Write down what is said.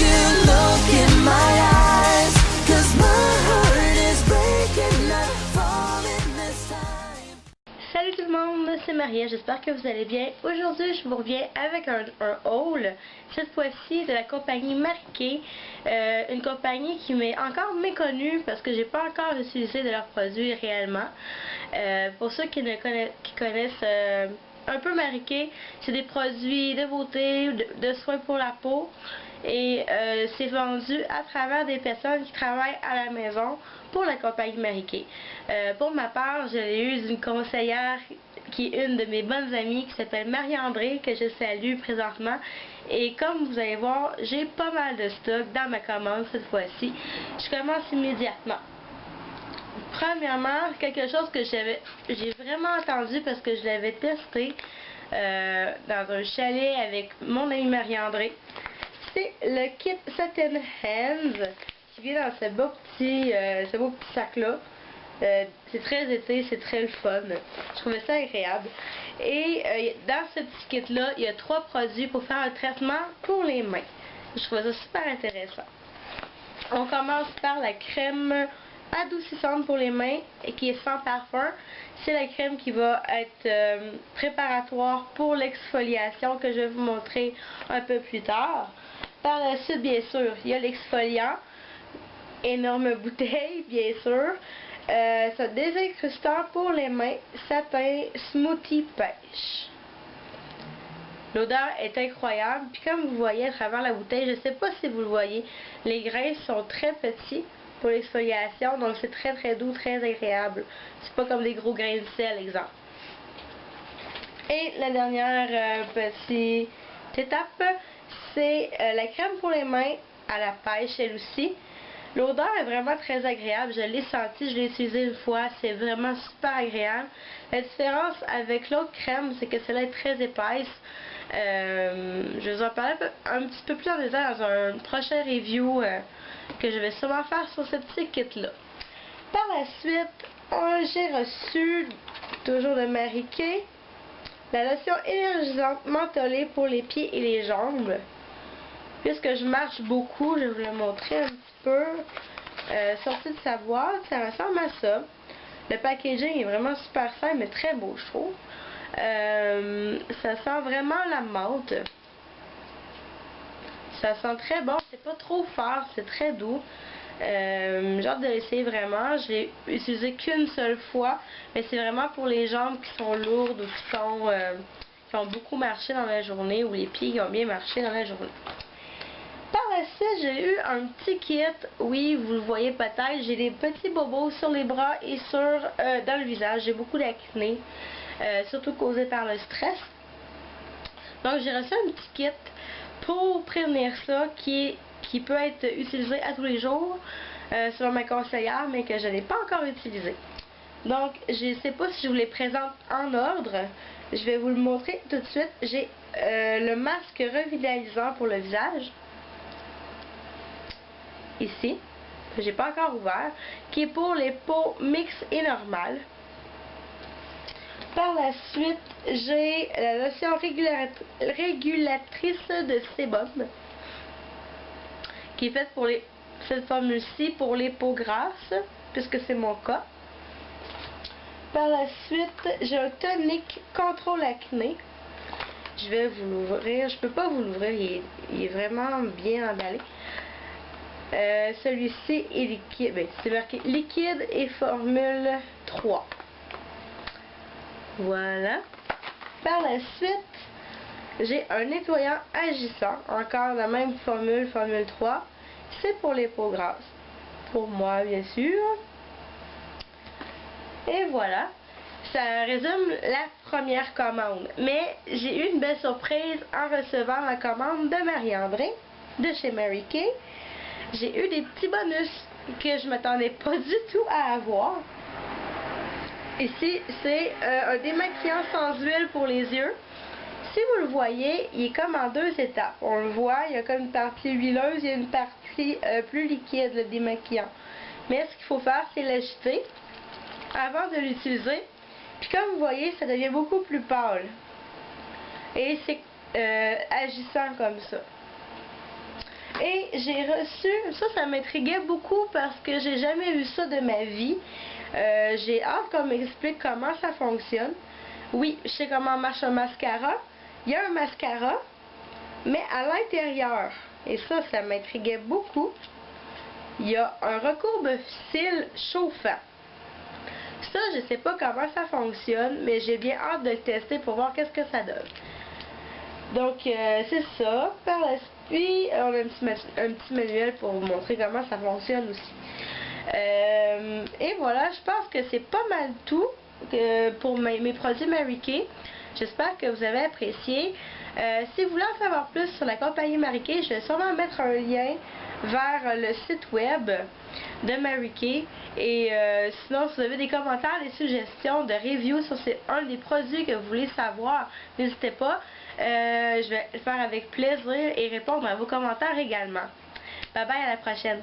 you look in my eyes, 'cause my heart is breaking, not falling this time. Salut tout le monde, c'est Maria, j'espère que vous allez bien. Aujourd'hui, je vous reviens avec un haul, cette fois-ci de la compagnie Marqué, une compagnie qui m'est encore méconnue parce que j'ai pas encore utilisé de leurs produits réellement. Pour ceux qui connaissent un peu Marqué, c'est des produits de beauté, de soins pour la peau, et c'est vendu à travers des personnes qui travaillent à la maison pour la compagnie Marqué. Pour ma part, je l'ai eu d'une conseillère qui est une de mes bonnes amies qui s'appelle Marie-André, que je salue présentement, et comme vous allez voir, j'ai pas mal de stock dans ma commande cette fois-ci. Je commence immédiatement. Premièrement, quelque chose que j'ai vraiment entendu parce que je l'avais testé dans un chalet avec mon amie Marie-André. C'est le kit Satin Hands qui vient dans ce beau petit sac-là. C'est très été, c'est très le fun. Je trouvais ça agréable. Et dans ce petit kit-là, il y a 3 produits pour faire un traitement pour les mains. Je trouvais ça super intéressant. On commence par la crème adoucissante pour les mains et qui est sans parfum. C'est la crème qui va être préparatoire pour l'exfoliation que je vais vous montrer un peu plus tard. Par la suite, bien sûr, il y a l'exfoliant. Énorme bouteille, bien sûr. C'est désincrustant pour les mains, satin smoothie pêche. L'odeur est incroyable. Puis comme vous voyez à travers la bouteille, je ne sais pas si vous le voyez, les grains sont très petits pour l'exfoliation, donc c'est très très doux, très agréable. C'est pas comme des gros grains de sel, exemple. Et la dernière petite étape, c'est la crème pour les mains à la pêche, elle aussi. L'odeur est vraiment très agréable, je l'ai senti, je l'ai utilisé une fois, c'est vraiment super agréable. La différence avec l'autre crème, c'est que celle-là est très épaisse. Je vais vous en parler un petit peu plus en détail dans un prochain review que je vais sûrement faire sur ce petit kit-là. Par la suite, j'ai reçu, toujours de Marqué, la lotion énergisante mentholée pour les pieds et les jambes. Puisque je marche beaucoup, je vais vous le montrer un petit peu. Sorti de sa boîte, ça ressemble à ça. Le packaging est vraiment super simple, mais très beau, je trouve. Ça sent vraiment la menthe. Ça sent très bon, c'est pas trop fort, c'est très doux. J'ai hâte de l'essayer vraiment. Je l'ai utilisé qu'une seule fois, mais c'est vraiment pour les jambes qui sont lourdes ou qui ont beaucoup marché dans la journée, ou les pieds qui ont bien marché dans la journée. Par la suite, j'ai eu un petit kit. Oui, vous le voyez peut-être, j'ai des petits bobos sur les bras et dans le visage. J'ai beaucoup d'acné, surtout causé par le stress. Donc j'ai reçu un petit kit pour prévenir ça qui peut être utilisé à tous les jours selon ma conseillère, mais que je n'ai pas encore utilisé. Donc je ne sais pas si je vous les présente en ordre. Je vais vous le montrer tout de suite. J'ai le masque revitalisant pour le visage. Ici, que j'ai pas encore ouvert, qui est pour les peaux mixtes et normales. Par la suite, j'ai la lotion régulatrice de sébum, qui est faite pour cette formule-ci pour les peaux grasses, puisque c'est mon cas. Par la suite, j'ai un tonique contrôle acné. Je vais vous l'ouvrir. Je peux pas vous l'ouvrir, il est vraiment bien emballé. Celui-ci est liquide, c'est marqué liquide et formule 3. Voilà. Par la suite, j'ai un nettoyant agissant, encore la même formule 3. C'est pour les peaux grasses. Pour moi, bien sûr. Et voilà. Ça résume la première commande. Mais j'ai eu une belle surprise en recevant la commande de Marie-André, de chez Mary Kay. J'ai eu des petits bonus que je ne m'attendais pas du tout à avoir. Ici, c'est un démaquillant sans huile pour les yeux. Si vous le voyez, il est comme en 2 étapes. On le voit, il y a comme une partie huileuse, il y a une partie plus liquide, le démaquillant. Mais ce qu'il faut faire, c'est l'agiter avant de l'utiliser. Puis comme vous voyez, ça devient beaucoup plus pâle. Et c'est agissant comme ça. Et j'ai reçu, ça m'intriguait beaucoup parce que j'ai jamais vu ça de ma vie. J'ai hâte qu'on m'explique comment ça fonctionne. Oui, je sais comment marche un mascara. Il y a un mascara, mais à l'intérieur, et ça m'intriguait beaucoup, il y a un recourbe-cils chauffant. Ça, je sais pas comment ça fonctionne, mais j'ai bien hâte de le tester pour voir qu'est-ce que ça donne. Donc, c'est ça. Par la suite, on a un petit manuel pour vous montrer comment ça fonctionne aussi. Et voilà, je pense que c'est pas mal tout pour mes produits Mary Kay. J'espère que vous avez apprécié. Si vous voulez en savoir plus sur la compagnie Mary Kay, je vais sûrement mettre un lien vers le site web de Mary Kay. Et sinon, si vous avez des commentaires, des suggestions de reviews sur un des produits que vous voulez savoir, n'hésitez pas. Je vais le faire avec plaisir et répondre à vos commentaires également. Bye bye, à la prochaine.